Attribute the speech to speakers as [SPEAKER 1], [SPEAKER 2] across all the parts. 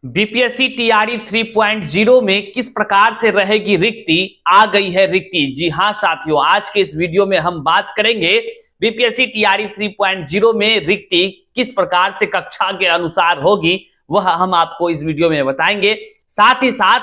[SPEAKER 1] BPSC TRE 3.0 में किस प्रकार से रहेगी रिक्ति, आ गई है रिक्ति। जी हां साथियों, आज के इस वीडियो में हम बात करेंगे बीपीएससी टीआरई 3.0 में रिक्ति किस प्रकार से कक्षा के अनुसार होगी, वह हम आपको इस वीडियो में बताएंगे। साथ ही साथ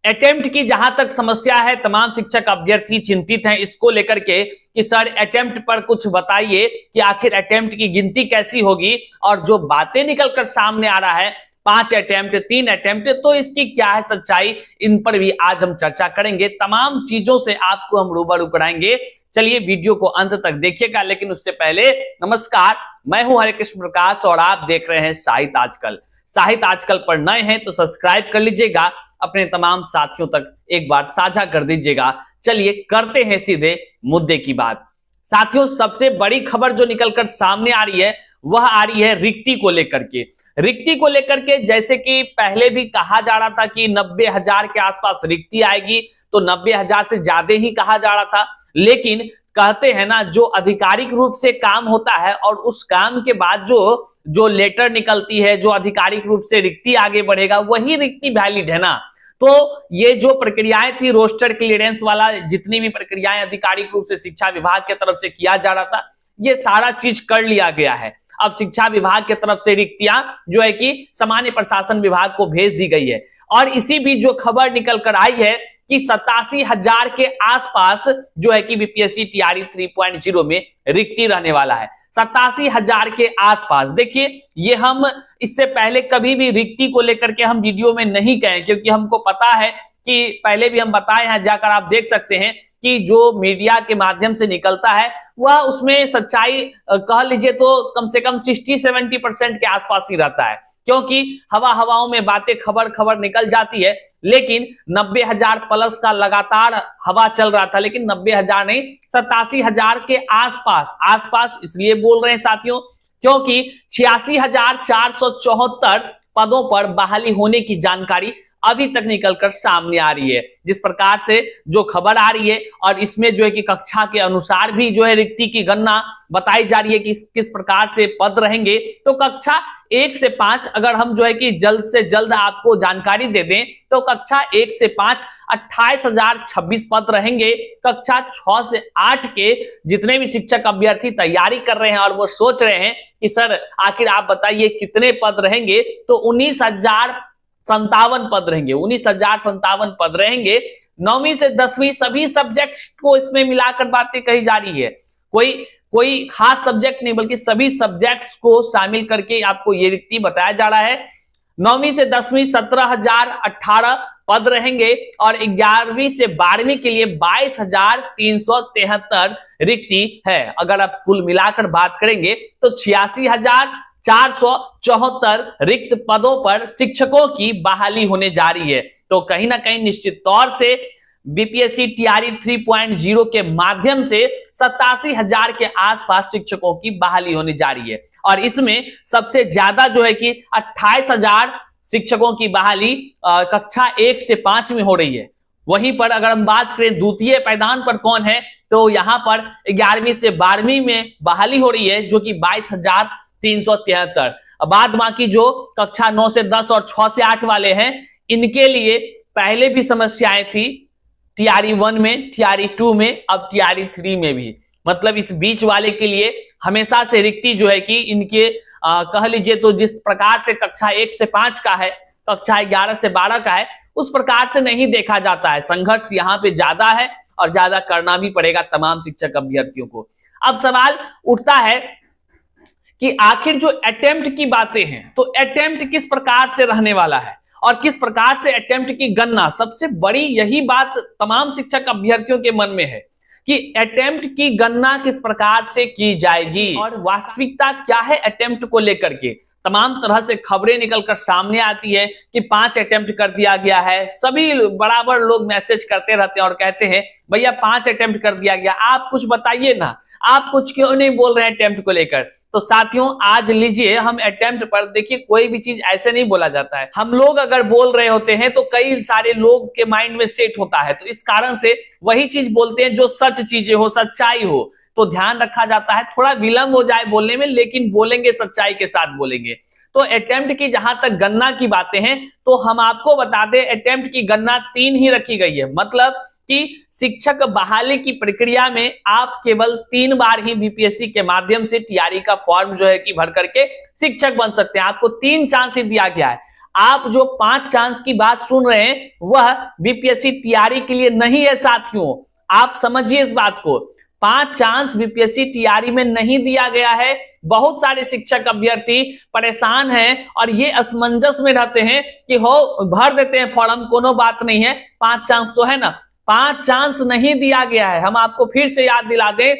[SPEAKER 1] अटेम्प्ट की जहां तक समस्या है, तमाम शिक्षक अभ्यर्थी चिंतित हैं इसको लेकर के कि सर अटेम्प्ट पर कुछ बताइए कि आखिर अटेम्प्ट की गिनती कैसी होगी, और जो बातें निकलकर सामने आ रहा है 5 अटेम्प्ट 3 अटेम्प्ट, तो इसकी क्या है सच्चाई, इन पर भी आज हम चर्चा करेंगे। तमाम चीजों से आपको हम रूबरू कराएंगे। चलिए वीडियो को अंत तक देखिएगा, लेकिन उससे पहले नमस्कार, मैं हूं हरे कृष्ण प्रकाश और आप देख रहे हैं साहित्य आजकल। साहित्य आजकल पर नए हैं तो सब्सक्राइब कर लीजिएगा, अपने तमाम साथियों तक एक बार साझा कर दीजिएगा। चलिए करते हैं सीधे मुद्दे की बात। साथियों, सबसे बड़ी खबर जो निकलकर सामने आ रही है वह आ रही है रिक्ति को लेकर के। रिक्ति को लेकर के जैसे कि पहले भी कहा जा रहा था कि 90,000 के आसपास रिक्ति आएगी, तो 90,000 से ज्यादा ही कहा जा रहा था। लेकिन कहते हैं ना, जो आधिकारिक रूप से काम होता है और उस काम के बाद जो लेटर निकलती है, जो आधिकारिक रूप से रिक्ति आगे बढ़ेगा, वही रिक्ति वैलिड है ना। तो ये जो प्रक्रियाएं थी, रोस्टर क्लियरेंस वाला, जितनी भी प्रक्रियाएं आधिकारिक रूप से शिक्षा विभाग की तरफ से किया जा रहा था, ये सारा चीज कर लिया गया है। अब शिक्षा विभाग की तरफ से रिक्तियां जो है कि सामान्य प्रशासन विभाग को भेज दी गई है। और इसी बीच जो खबर निकल कर आई है कि 87,000 के आसपास जो है कि बीपीएससी टीआरई 3.0 में रिक्ति रहने वाला है। 87,000 के आसपास। देखिए, ये हम इससे पहले कभी भी रिक्ति को लेकर के हम वीडियो में नहीं कहें, क्योंकि हमको पता है कि पहले भी हम बताए हैं, जाकर आप देख सकते हैं कि जो मीडिया के माध्यम से निकलता है वह उसमें सच्चाई कह लीजिए तो कम से कम 60-70% के आसपास ही रहता है, क्योंकि हवाओं में बातें खबर निकल जाती है। लेकिन 90,000 प्लस का लगातार हवा चल रहा था, लेकिन 90,000 नहीं, 87,000 के आसपास इसलिए बोल रहे हैं साथियों, क्योंकि 86,474 पदों पर बहाली होने की जानकारी अभी तक निकलकर सामने आ रही है। जिस प्रकार से जो खबर आ रही है, और इसमें जो है कि कक्षा के अनुसार भी जो है रिक्ति की गणना बताई जा रही है कि किस प्रकार से पद रहेंगे। तो कक्षा 1 से 5 अगर हम जो है कि जल्द से जल्द आपको जानकारी दे दें, तो कक्षा 1 से 5 28,026 पद रहेंगे। कक्षा 6 से 8 के जितने भी शिक्षक अभ्यर्थी तैयारी कर रहे हैं और वो सोच रहे हैं कि सर आखिर आप बताइए कितने पद रहेंगे, तो 19,057 पद रहेंगे। 19,057 पद रहेंगे। 9वीं से 10वीं सभी सब्जेक्ट्स को इसमें मिलाकर बातें कही जा रही है। कोई खास सब्जेक्ट नहीं, बल्कि सभी सब्जेक्ट्स को शामिल करके आपको ये रिक्ति बताया जा रहा है। 9वीं से 10वीं 17,018 पद रहेंगे, और 11वीं से 12वीं के लिए 22,373 रिक्ति है। अगर आप कुल मिलाकर बात करेंगे तो 86,474 रिक्त पदों पर शिक्षकों की बहाली होने जा रही है। तो कहीं ना कहीं निश्चित तौर से बीपीएससी टीआरई 3.0 के माध्यम से 87,000 के आसपास शिक्षकों की बहाली होने जा रही है। और इसमें सबसे ज्यादा जो है कि 28,000 शिक्षकों की बहाली कक्षा 1 से 5 में हो रही है। वहीं पर अगर हम बात करें द्वितीय पायदान पर कौन है, तो यहां पर 11वीं से 12वीं में बहाली हो रही है, जो कि 22,373। बाद बाकी जो कक्षा 9 से 10 और 6 से 8 वाले हैं, इनके लिए पहले भी समस्याएं थी, टीआरई 1 में, टीआरई 2 में, अब टीआरई 3 में भी। मतलब इस बीच वाले के लिए हमेशा से रिक्ति जो है कि इनके कह लीजिए तो जिस प्रकार से कक्षा 1 से 5 का है, कक्षा 11 से 12 का है, उस प्रकार से नहीं देखा जाता है। संघर्ष यहाँ पे ज्यादा है और ज्यादा करना भी पड़ेगा तमाम शिक्षक अभ्यर्थियों को। अब सवाल उठता है कि आखिर जो अटेम्प्ट की बातें हैं, तो अटेम्प्ट किस प्रकार से रहने वाला है और किस प्रकार से अटेम्प्ट की गणना, सबसे बड़ी यही बात तमाम शिक्षक अभ्यर्थियों के मन में है कि अटेम्प्ट की गणना किस प्रकार से की जाएगी और वास्तविकता क्या है अटेम्प्ट को लेकर के। तमाम तरह से खबरें निकलकर सामने आती है कि 5 अटेम्प्ट कर दिया गया है। सभी बराबर लोग मैसेज करते रहते हैं और कहते हैं भैया 5 अटेम्प्ट कर दिया गया, आप कुछ बताइए ना, आप कुछ क्यों नहीं बोल रहे हैं अटेम्प्ट को लेकर। तो साथियों, आज लीजिए हम अटेम्प्ट पर, देखिए कोई भी चीज ऐसे नहीं बोला जाता है। हम लोग अगर बोल रहे होते हैं तो कई सारे लोग के माइंड में सेट होता है, तो इस कारण से वही चीज बोलते हैं जो सच चीजें हो, सच्चाई हो। तो ध्यान रखा जाता है, थोड़ा विलंब हो जाए बोलने में, लेकिन बोलेंगे सच्चाई के साथ बोलेंगे। तो अटेम्प्ट की जहां तक गणना की बातें हैं तो हम आपको बता दें अटेम्प्ट की गणना 3 ही रखी गई है। मतलब कि शिक्षक बहाली की प्रक्रिया में आप केवल 3 बार ही बीपीएससी के माध्यम से टीआरई का फॉर्म जो है कि भर करके शिक्षक बन सकते हैं। आपको 3 चांस ही दिया गया है। आप जो 5 चांस की बात सुन रहे हैं वह बीपीएससी टीआरई के लिए नहीं है साथियों, आप समझिए इस बात को। 5 चांस बीपीएससी टीआरई में नहीं दिया गया है। बहुत सारे शिक्षक अभ्यर्थी परेशान हैं और ये असमंजस में रहते हैं कि हो भर देते हैं फॉर्म, कोनो बात नहीं है, 5 चांस तो है ना। 5 चांस नहीं दिया गया है। हम आपको फिर से याद दिला दें।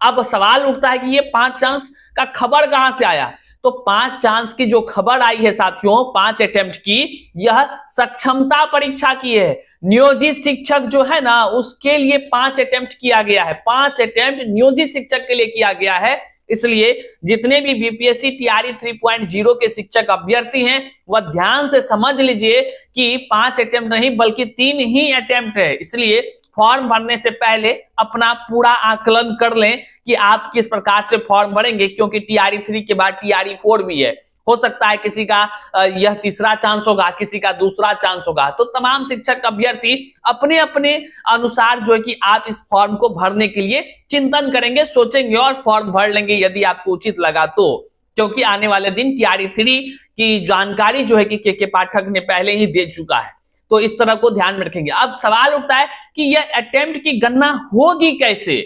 [SPEAKER 1] अब सवाल उठता है कि ये 5 चांस का खबर कहां से आया। तो 5 चांस की जो खबर आई है साथियों, 5 अटेम्प्ट की, यह सक्षमता परीक्षा की है। नियोजित शिक्षक जो है ना उसके लिए 5 अटेम्प्ट किया गया है। 5 अटेम्प्ट नियोजित शिक्षक के लिए किया गया है। इसलिए जितने भी बीपीएससी टीआरई 3.0 के शिक्षक अभ्यर्थी हैं वह ध्यान से समझ लीजिए कि 5 अटेम्प्ट नहीं बल्कि 3 ही अटेम्प्ट है। इसलिए फॉर्म भरने से पहले अपना पूरा आकलन कर लें कि आप किस प्रकार से फॉर्म भरेंगे, क्योंकि टीआरई 3 के बाद टीआरई 4 भी है। हो सकता है किसी का यह तीसरा चांस होगा, किसी का दूसरा चांस होगा। तो तमाम शिक्षक अभ्यर्थी अपने अपने अनुसार जो है कि आप इस फॉर्म को भरने के लिए चिंतन करेंगे, सोचेंगे और फॉर्म भर लेंगे यदि आपको उचित लगा तो। क्योंकि आने वाले दिन टीआरई 3 की जानकारी जो है कि के पाठक ने पहले ही दे चुका है। तो इस तरह को ध्यान में रखेंगे। अब सवाल उठता है कि यह अटेम्प्ट की गणना होगी कैसे।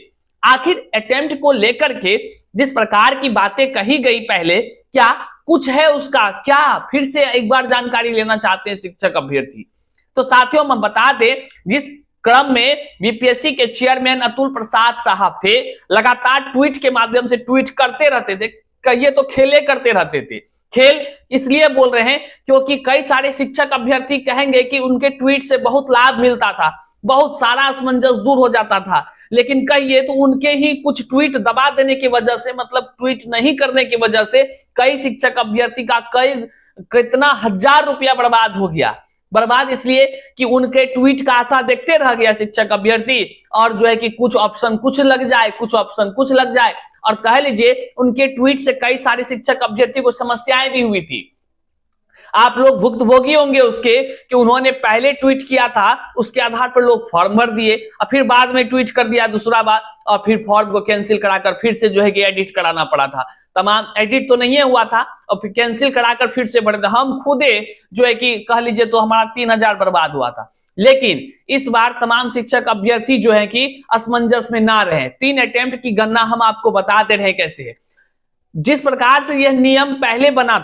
[SPEAKER 1] आखिर अटेम्प्ट को लेकर के जिस प्रकार की बातें कही गई पहले, क्या कुछ है उसका, क्या फिर से एक बार जानकारी लेना चाहते हैं शिक्षक अभ्यर्थी। तो साथियों हम बता दें, जिस क्रम में बीपीएससी के चेयरमैन अतुल प्रसाद साहब थे, लगातार ट्वीट के माध्यम से ट्वीट करते रहते थे, कहिए तो खेले करते रहते थे। खेल इसलिए बोल रहे हैं क्योंकि कई सारे शिक्षक अभ्यर्थी कहेंगे कि उनके ट्वीट से बहुत लाभ मिलता था, बहुत सारा असमंजस दूर हो जाता था। लेकिन कहिए तो उनके ही कुछ ट्वीट दबा देने की वजह से, मतलब ट्वीट नहीं करने की वजह से कई शिक्षक अभ्यर्थी का कितना हजार रुपया बर्बाद हो गया। बर्बाद इसलिए कि उनके ट्वीट का आशा देखते रह गया शिक्षक अभ्यर्थी, और जो है कि कुछ ऑप्शन कुछ लग जाए, कुछ ऑप्शन कुछ लग जाए। और कह लीजिए उनके ट्वीट से कई सारे शिक्षक अभ्यर्थी को समस्याएं भी हुई थी। आप लोग भुक्तभोगी होंगे उसके कि उन्होंने पहले ट्वीट किया था, उसके आधार पर लोग फॉर्म भर दिए और फिर बाद में ट्वीट कर दिया दूसरा बार, और फिर फॉर्म को कैंसिल कराकर फिर से जो है कि एडिट कराना पड़ा था। तमाम एडिट तो नहीं हुआ था और फिर कैंसिल कराकर फिर से भर दिया। हम खुदे जो है कि कह लीजिए तो हमारा 3000 बर्बाद हुआ था। लेकिन इस बार तमाम शिक्षक अभ्यर्थी जो है कि असमंजस में ना रहे। 3 अटेम्प्ट की गणना हम आपको बताते रहे कैसे है। जिस प्रकार से यह नियम पहले बना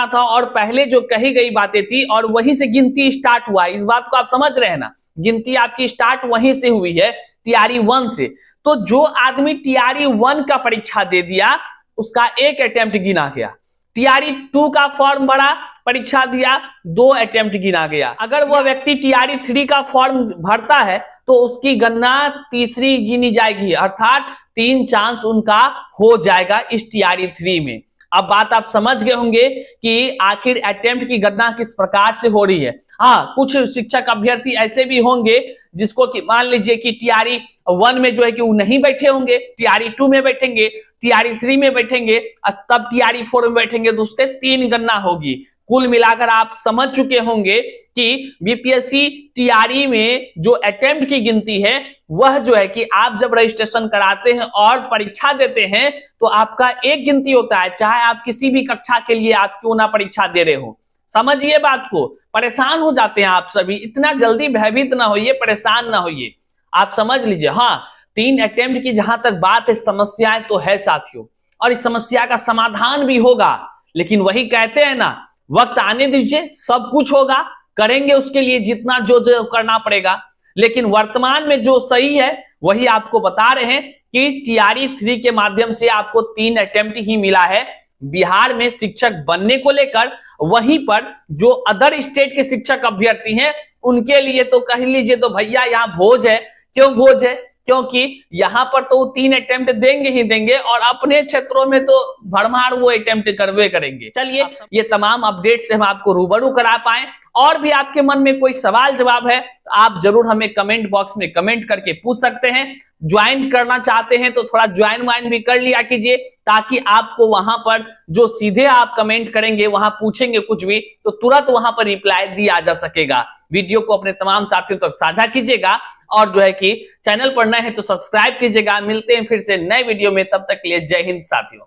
[SPEAKER 1] था और पहले जो कही गई बातें थी और वहीं से गिनती स्टार्ट हुआ है, इस बात को आप समझ रहे हैं ना। गिनती आपकी स्टार्ट वहीं से हुई है, टीआरई 1 से। तो जो आदमी टीआरई 1 का परीक्षा दे दिया उसका 1 अटेम्प्ट गिना गया। टीआरई 2 का फॉर्म भरा, परीक्षा दिया, 2 अटेम्प्ट गिना गया। अगर वह व्यक्ति टीआरई 3 का फॉर्म भरता है तो उसकी गणना तीसरी गिनी जाएगी, अर्थात 3 चांस उनका हो जाएगा इस टीआरई 3 में। अब बात आप समझ गए होंगे कि आखिर अटेम्प्ट की गणना किस प्रकार से हो रही है। हाँ, कुछ शिक्षक अभ्यर्थी ऐसे भी होंगे जिसको कि मान लीजिए कि टीआरई 1 में जो है कि वो नहीं बैठे होंगे, टीआरई 2 में बैठेंगे, टीआरई 3 में बैठेंगे, तब टीआरई 4 में बैठेंगे, तो उसके 3 गणना होगी। कुल मिलाकर आप समझ चुके होंगे कि बीपीएससी टीआरई में जो अटेम्प्ट की गिनती है वह जो है कि आप जब रजिस्ट्रेशन कराते हैं और परीक्षा देते हैं तो आपका एक गिनती होता है, चाहे आप किसी भी कक्षा के लिए आप क्यों ना परीक्षा दे रहे हो। समझिए बात को, परेशान हो जाते हैं आप सभी, इतना जल्दी भयभीत ना होइए, परेशान ना होइए, आप समझ लीजिए। हाँ, 3 अटेम्प्ट की जहां तक बात है, समस्याएं तो है साथियों, और इस समस्या का समाधान भी होगा। लेकिन वही कहते हैं ना, वक्त आने दीजिए, सब कुछ होगा, करेंगे उसके लिए जितना जो करना पड़ेगा। लेकिन वर्तमान में जो सही है वही आपको बता रहे हैं कि टीआरई 3 के माध्यम से आपको 3 अटेम्प्ट ही मिला है बिहार में शिक्षक बनने को लेकर। वहीं पर जो अदर स्टेट के शिक्षक अभ्यर्थी हैं उनके लिए तो कह लीजिए तो भैया यहाँ भोज है। क्यों भोज है? क्योंकि यहाँ पर तो 3 अटेम्प्ट देंगे ही देंगे और अपने क्षेत्रों में तो भरमार वो अटेम्प्ट करवे करेंगे। चलिए, ये तमाम अपडेट से हम आपको रूबरू करा पाए। और भी आपके मन में कोई सवाल जवाब है तो आप जरूर हमें कमेंट बॉक्स में कमेंट करके पूछ सकते हैं। ज्वाइन करना चाहते हैं तो थोड़ा ज्वाइन वाइन भी कर लिया कीजिए, ताकि आपको वहां पर जो सीधे आप कमेंट करेंगे, वहां पूछेंगे कुछ भी, तो तुरंत वहां पर रिप्लाई दिया जा सकेगा। वीडियो को अपने तमाम साथियों तक साझा कीजिएगा और जो है कि चैनल पर नए हैं तो सब्सक्राइब कीजिएगा। मिलते हैं फिर से नए वीडियो में, तब तक के लिए जय हिंद साथियों।